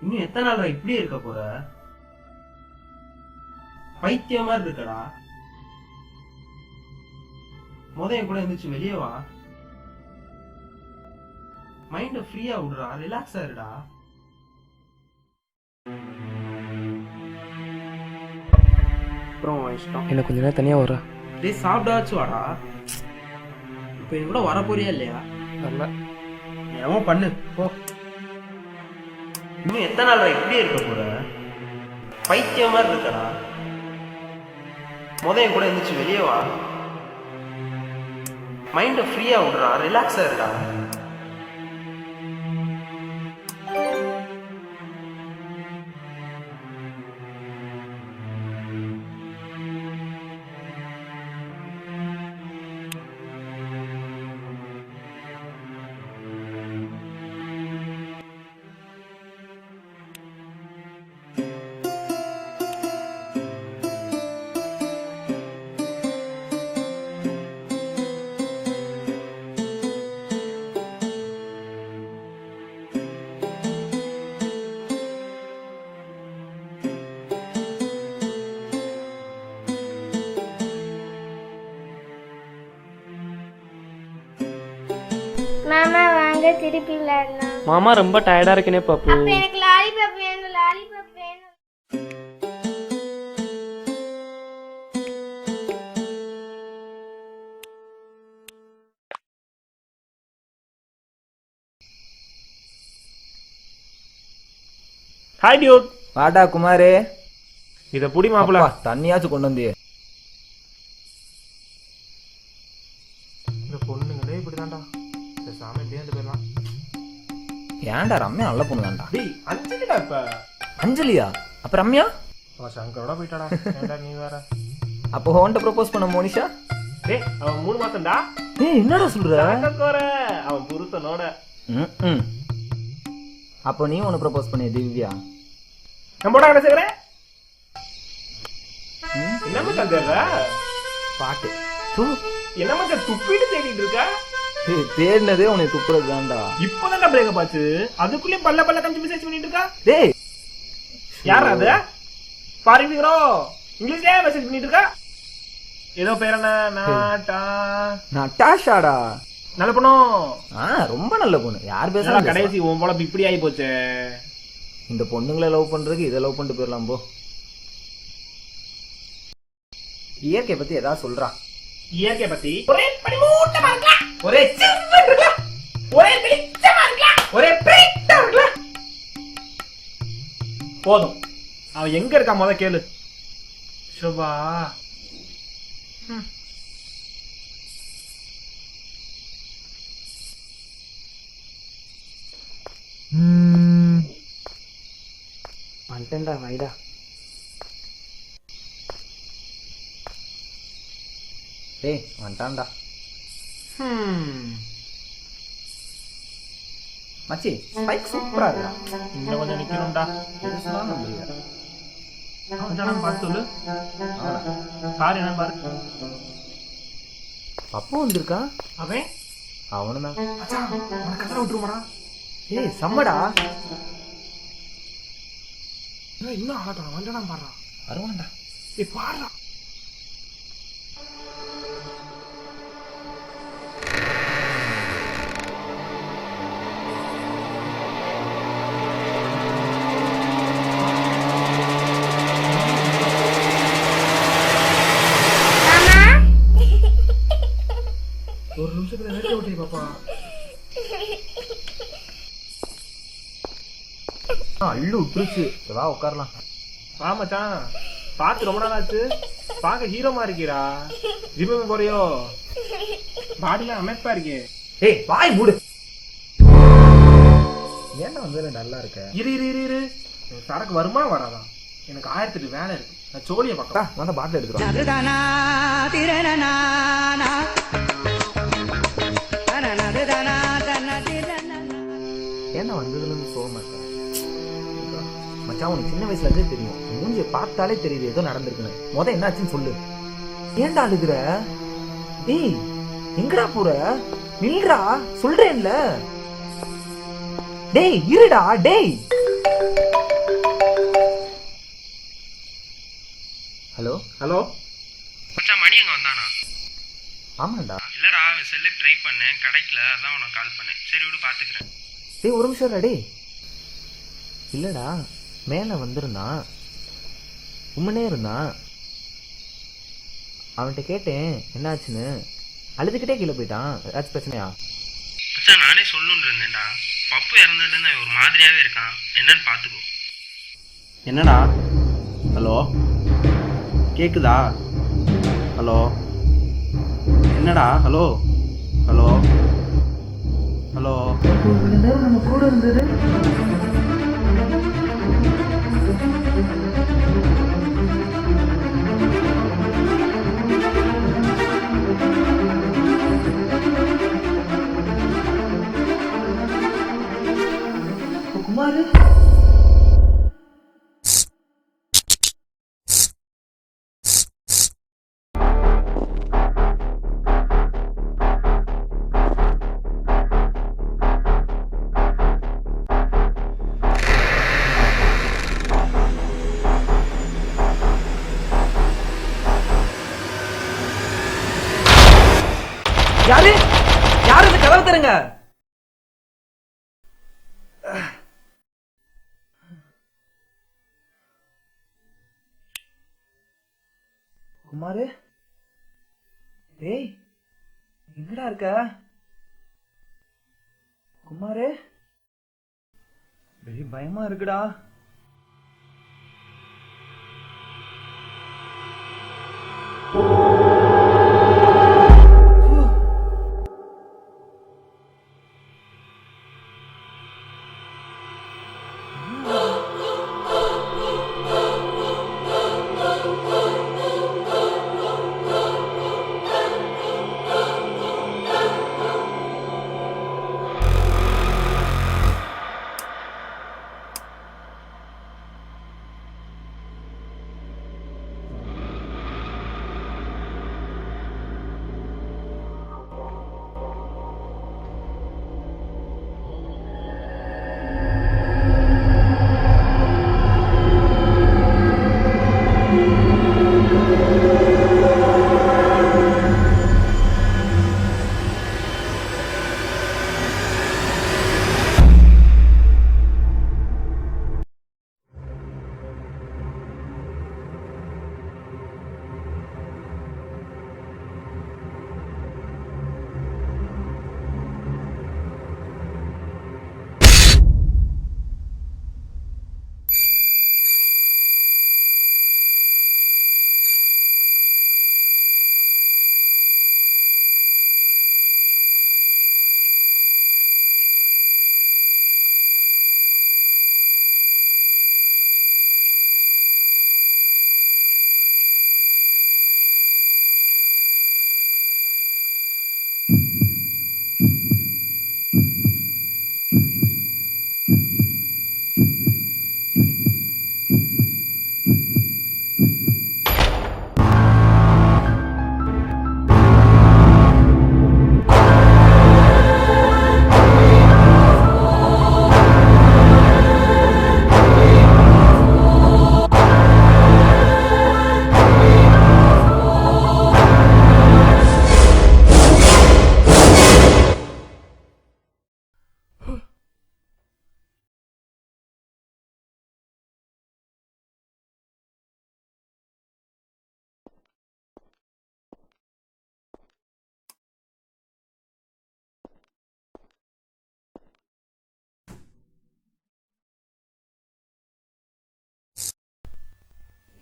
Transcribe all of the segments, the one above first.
இன்னும் எத்தனை நாள் இப்படியே இருக்க போற? பைத்தியம் மாதிரி இருக்கடா. என் கூட இருந்துச்சு, வெளியே வா. மைண்ட ஃப்ரீயா விடுறா, ரிலாக்ஸா இருடா. அப்புறம் இஷ்டம். என்ன கொஞ்ச நேரம் தனியா வர. டேய் சாப்பிடாச்சு வாடா. இப்ப என் கூட வர போறியா இல்லையா? வரல. என்னமோ பண்ணு போ. இன்னும் எத்தனை நாள் இப்படியே இருக்க போற? பைத்தியம் மாதிரி இருக்கடா. என் கூட இருந்துச்சு, வெளியே வா. மைண்ட ஃப்ரீயா விடுறா, ரிலாக்ஸா இருடா. மாமா வாங்க திருப்பி விளையாடலாம். மாமா ரொம்ப டயர்டா இருக்கேனே பாப்பு. அப்ப எனக்கு லாலிபாப் வேணும், லாலிபாப் வேணும். Hi Dude. வாடா குமாரே. இத புடி மாப்பிள. தண்ணியாச்சும் கொண்டு வந்தியே. இந்த பொண்ணுங்களே இப்படிதான்டா. பேசாம இப்படியே வந்து போயிடலாம். ஏன்டா ரம்யா நல்ல பொண்ணு தான்டா. டேய் அஞ்சலிடா இப்ப. அஞ்சலியா? அப்ப ரம்யா? அவன் சங்கரோட போயிட்டாடா. ஏன்டா நீ வேற? அப்போ ஹோன்ட்ட ப்ரோபோஸ் பண்ண மோனிஷா? டேய் அவன் 3 மாசம்டா. ஏய் என்னடா சொல்ற? சங்கக்கோர அவன் புருஷனோட. ம். அப்போ நீ ஒன்னு ப்ரோபோஸ் பண்ணிய திவ்யா? நம்மோட என்ன செய்யற? என்னமா தந்தற? பாட்டு. என்னமா துப்பிட்டு தேடிட்டு இருக்க? ஏய் தேடினதே உன்னை துப்புறது தான்டா. இப்போதான்டா பிரேக்கப் ஆச்சு. அதுக்குள்ளேயும் பல்ல பல்ல கஞ்சி மெசேஜ் பண்ணிட்டு இருக்கா? டேய் யாரா அது? பாருங்கறோ இங்கிலீஷ்லயே மெசேஜ் பண்ணிட்டு இருக்கா. ஏதோ பேர் என்ன? நட்டாஷாடா. நல்ல பொண்ணு. ரொம்ப நல்ல பொண்ணு. யார் பேசுறா? கடைசி உன் போல இப்படி ஆகி போச்சு. இந்த பொண்ணுங்களை லவ் பண்றதுக்கு இதை லவ் பண்ணிட்டு போயிடலாம் போ. இயற்கை பத்தி ஏதாவது சொல்றா. இயற்கை பத்தி ஒரே பனிமூட்டமா இருக்கா, ஒரே சில்லுன்னு இருக்கா, ஒரே வெளிச்சமா இருக்கா, ஒரே பிரைட்டா இருக்கா. போதும். அவன் எங்க இருக்கா முத கேளு. சோபா வந்துட்டேன்டா வைடா. டேய் வந்துட்டான்டா. மச்சி ஸ்பைக் சூப்பரா இருக்குடா. இன்னும் கொஞ்சம் நிக்கணும்டா. புதுசுதான் நம்புறியா? அவன் பார்த்து சொல்லு. பாரு என்ன பாரு. அப்போ வந்திருக்கா? அவன் அவனுதான். அவனை கதற விட்டுருமாடா. ஏய் செம்மடா. இன்னும் ஆகட்டும். வந்துடா பாடுறான். வருவான்டா. ஏய் பாடுறா. ஒரு நிமிஷத்துல நேரத்தை விட்டு பாப்பா. அள்ளு விட்டுருச்சு. வா உட்காரலாம். ஆமாச்சான் பார்த்து ரொம்ப நாள் ஆச்சு. பார்க்க ஹீரோமா இருக்கீரா? ஜிம் போறியோ? பாடிலாம் அமைப்பா இருக்கே. ஏய் வாய் மூடு. ஏன்டா வந்து நல்லா இருக்க? இரு இரு இரு இரு. சரக்கு வருமா வராதா? எனக்கு 1008 வேலை இருக்கு. நான் சோழிய பார்க்க வந்து பாட்டில் எடுத்துருவா. ஏன்னா வந்ததுல இருந்து போக மாட்டேன் மச்சான். உனக்கு சின்ன வயசுல இருந்தே தெரியும். மூஞ்சிய பார்த்தாலே தெரியுது ஏதோ நடந்திருக்குன்னு. என்னாச்சுன்னு சொல்லு. ஏன்டா அழுகுற? டேய் எங்கடா போற? நில்றா சொல்றேன்ல. டேய் இருடா. டேய் ஹலோ ஹலோ மச்சான் மணி அங்க வந்தானா? ஆமாண்டா. இல்லடா அவன் செல்லு ட்ரை பண்ணேன் கிடைக்கல, அதான் உனக்கு கால் பண்ணேன். சரி விடு பாத்துக்கிறேன். டேய் ஒரு நிமிஷம் ரெடி. இல்லடா மேலே வந்திருந்தான், உம்மனே இருந்தான். அவன்கிட்ட கேட்டேன் என்னாச்சுன்னு, அழுதுகிட்டே கீழே போயிட்டான். ஏதாச்சும் பிரச்சனையா? மச்சான் நானே சொல்லணும்னு இருந்தேன்டா. பப்பு இறந்ததுலேருந்து அவன் ஒரு மாதிரியாவே இருக்கான், என்னன்னு பாத்துக்கோ. என்னடா? ஹலோ கேக்குதா? ஹலோ என்னடா? ஹலோ ஹலோ ஹலோ நம்ம கூட இருந்தது குமாரு. யாரு யாரு இந்த கதவை தருங்க. குமாரு ஏய் எங்கடா இருக்க? குமாரு டேய் பயமா இருக்குடா.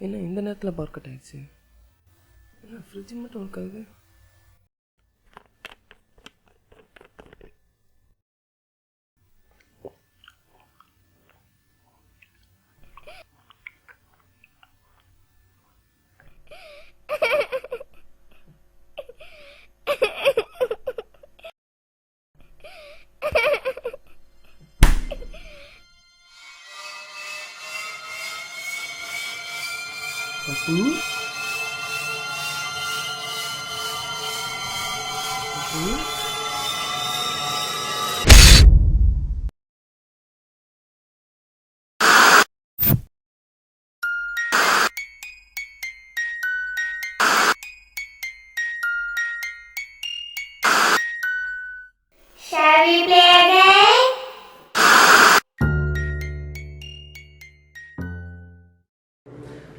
என்ன இந்த நேரத்தில் பவர் கட் ஆயிடுச்சு? என்ன ஃப்ரிட்ஜ் மட்டும் ஒர்க் ஆகுது? பப்பு பப்பு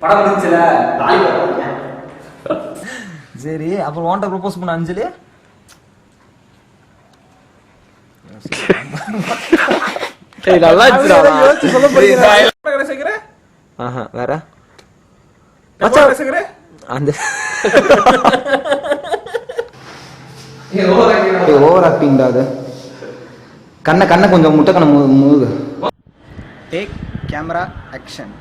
படம் முடிஞ்சுல சரி அப்புறம் உன்கிட்ட ப்ரொபோஸ் பண்ண அஞ்சலி நல்லா வேற அந்த ஓவர் ஆக்டிங் அது கண்ணை கொஞ்சம் முட்டை கண்ணை முழுகு டேக் கேமரா ஆக்ஷன்